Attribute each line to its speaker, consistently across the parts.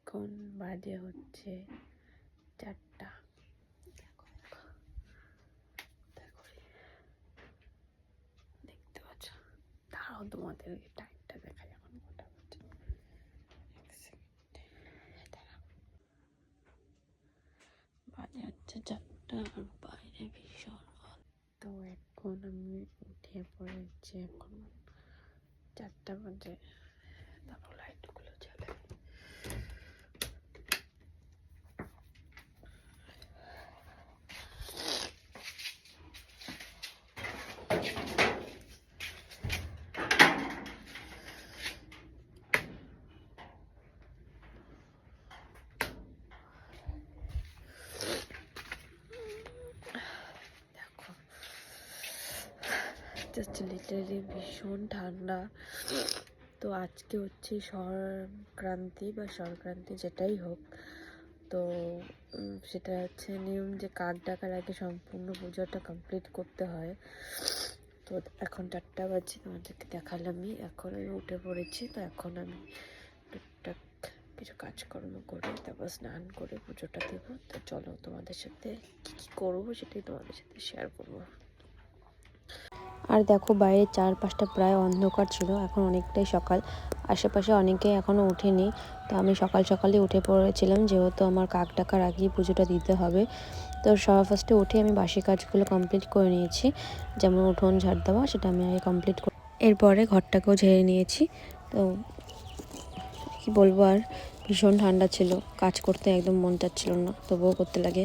Speaker 1: এখন বাজে হচ্ছে 4টা। দেখতে পাচ্ছ? তারাও তোমাদেরকে টাইমটা দেখায় এখন কটা বাজে। বাজে হচ্ছে 4টা আর বাইরে ভীষণ রোদ। তো এখন আমি উঠে পড়েছি, এখন 4টা বাজে। তারপর লাইটগুলো জ্বালে। দেখো জাস্ট লিটারালি ভীষণ ঠান্ডা। তো আজকে হচ্ছে সংক্রান্তি বা সংক্রান্তি যেটাই হোক, তো সেটা হচ্ছে নিয়ম যে কাক ডাকার আগে সম্পূর্ণ পুজোটা কমপ্লিট করতে হয়। তো এখন 4টা বাজে, তোমাদেরকে দেখালামই। এখন আমি উঠে পড়েছি। তো এখন আমি টুকটাক কিছু কাজকর্ম করে তারপর স্নান করে পুজোটা দেবো। তো চলো তোমাদের সাথে কী করবো সেটাই তোমাদের সাথে শেয়ার করবো। আর দেখো বাইরে চারপাশটা প্রায় অন্ধকার ছিল, এখন অনেকটাই সকাল, আশেপাশে অনেকেই এখনও ওঠেনি। তো আমি সকাল সকালে উঠে পড়েছিলাম, যেহেতু আমার কাক ডাকার আগেই পুজোটা দিতে হবে। তো সবার ফার্স্টে উঠে আমি বাসি কাজগুলো কমপ্লিট করে নিয়েছি, যেমন উঠোন ঝাড় দেওয়া, সেটা আমি আগে কমপ্লিট করে এরপরে ঘরটাকেও ঝেড়ে নিয়েছি। তো কি বলবো, আর ভীষণ ঠান্ডা ছিল, কাজ করতে একদম মন চাচ্ছিল না, তবুও করতে লাগে।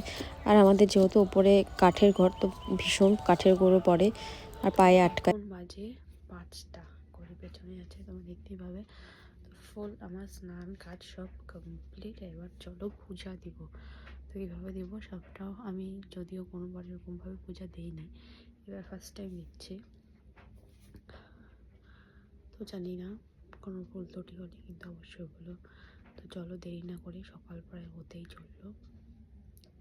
Speaker 1: আর আমাদের যেহেতু উপরে কাঠের ঘর, তো ভীষণ কাঠের গুঁড়ো পড়ে আর পায়ে আটকায়। এখন বাজে 5টা, ঘড়ি পেছনে আছে, তোমরা দেখতেই পাবে। তো ফুল আমার স্নান কাজ সব কমপ্লিট। এবার চলো পূজা দিব। তো এইভাবে দেবো সবটাও, আমি যদিও কোনোবার এরকমভাবে পূজা দিইনি, এবার ফার্স্ট টাইম দিচ্ছি। তো জানি না কোনো ভুল ত্রুটি হলে কিন্তু অবশ্যই বলো। তো চলো দেরি না করে, সকাল প্রায় হতেই চললো,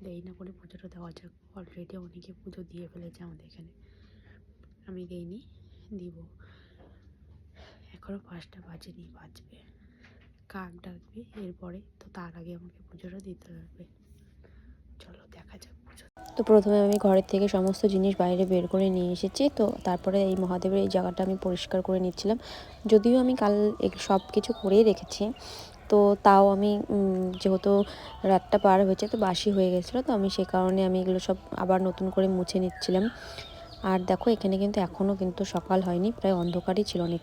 Speaker 1: দেরি না করে পুজোটা দেওয়া যাক। অলরেডি অনেকে পুজো দিয়ে ফেলেছে আমাদের এখানে, আমি দিইনি, দিব। এখনও 5টা বাজেনি, বাজবে, কাক ডাকবে এরপরে। তো তার আগে আমাকে পুজোটা দিতে লাগবে। চলো দেখা যাক পুজো। তো প্রথমে আমি ঘরের থেকে সমস্ত জিনিস বাইরে বের করে নিয়ে এসেছি। তো তারপরে এই মহাদেবের এই জায়গাটা আমি পরিষ্কার করে নিচ্ছিলাম। যদিও আমি কাল সব কিছু করেই রেখেছি, তো তাও আমি যেহেতু রাতটা পার হয়েছে, তো বাসি হয়ে গেছিলো, তো আমি সে কারণে আমি এগুলো সব আবার নতুন করে মুছে নিচ্ছিলাম। আর দেখো এখানে কিন্তু এখনও কিন্তু সকাল হয়নি, প্রায় অন্ধকারই ছিল অনেক।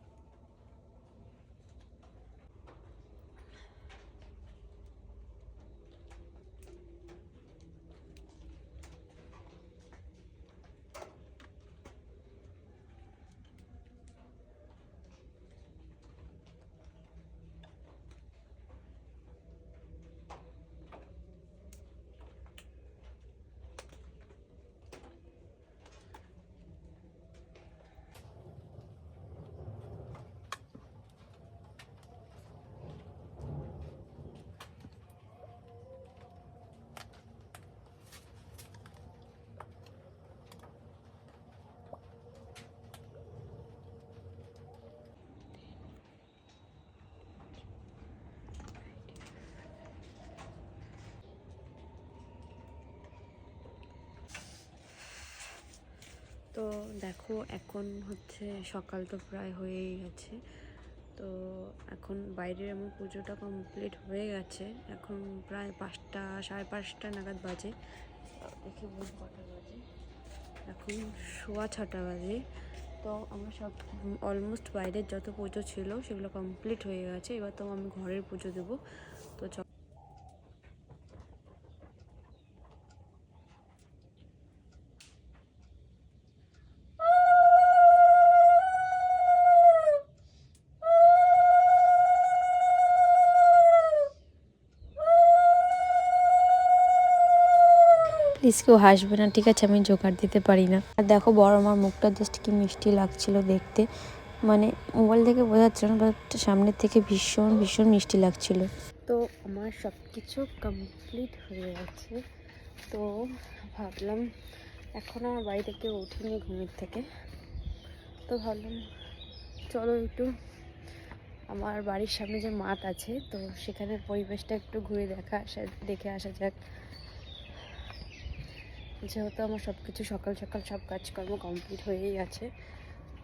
Speaker 1: তো দেখো এখন হচ্ছে সকাল, তো প্রায় হয়েই গেছে। তো এখন বাইরের আমার পুজোটা কমপ্লিট হয়ে গেছে, এখন প্রায় 5টা, সাড়ে 5টা নাগাদ বাজে। দেখে বল কটা বাজে, এখন 6:15 বাজে। তো আমার সব অলমোস্ট বাইরের যত পুজো ছিল সেগুলো কমপ্লিট হয়ে গেছে। এবার তো আমি ঘরের পুজো দেবো। তো প্লিজ কেউ হাসবে না, ঠিক আছে? আমি জোগাড় দিতে পারি না। আর দেখো বড় আমার মুখটা জাস্ট কি মিষ্টি লাগছিল দেখতে, মানে মোবাইল থেকে বোঝাচ্ছিল না, বাট সামনের থেকে ভীষণ ভীষণ মিষ্টি লাগছিল। তো আমার সব কিছু কমপ্লিট হয়ে গেছে। তো ভাবলাম, এখন আমার বাড়ি থেকে উঠিনি ঘুমের থেকে, তো ভাবলাম চলো একটু আমার বাড়ির সামনে যে মাঠ আছে, তো সেখানে পরিবেশটা একটু ঘুরে দেখে আসা যাক। যেহেতু আমার সব কিছু সকাল সকাল সব কাজকর্ম কমপ্লিট হয়েই আছে,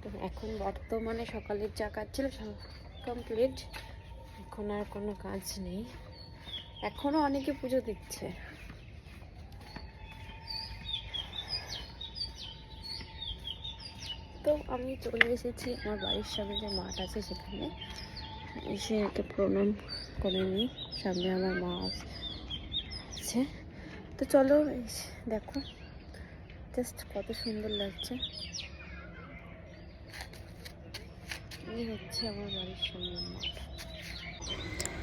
Speaker 1: তো এখন বর্তমানে সকালের যা কাজ ছিল সব কমপ্লিট, এখন আর কোনো কাজ নেই। এখনও অনেকে পুজো দিচ্ছে। তো আমি চলে এসেছি আমার বাড়ির সামনে যে মাঠ আছে সেখানে, এসে একে প্রণাম করে নিই। সামনে আমার মা আছে। তো চলো দেখো জাস্ট কত সুন্দর লাগছে। এই হচ্ছে আমার বাড়ির সামনে মাঠ।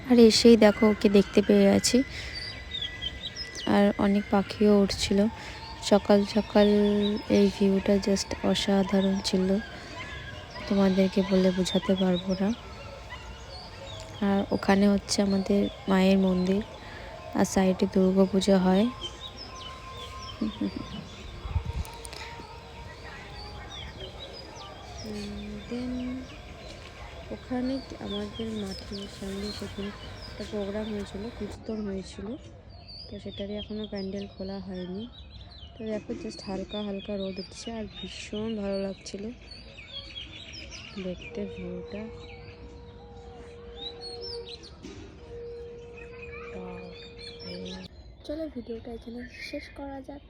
Speaker 1: আর এসেই দেখো ওকে দেখতে পেয়ে আছি, আর অনেক পাখিও উঠছিল। সকাল সকাল এই ভিউটা জাস্ট অসাধারণ ছিল, তোমাদেরকে বলে বোঝাতে পারবো না। আর ওখানে হচ্ছে আমাদের মায়ের মন্দির, আর সাইডে দুর্গা পূজা হয়। দেন ওখানে আমাদের মাঠের সামনে সেদিন একটা প্রোগ্রাম হয়েছিল, কীর্তন হয়েছিল, তো সেটারই এখনও প্যান্ডেল খোলা হয়নি। তো দেখো জাস্ট হালকা হালকা রোদ উঠছে, আর ভীষণ ভালো লাগছিল দেখতে ভিউটা। চলো ভিডিওটা এখানে শেষ করা যাক।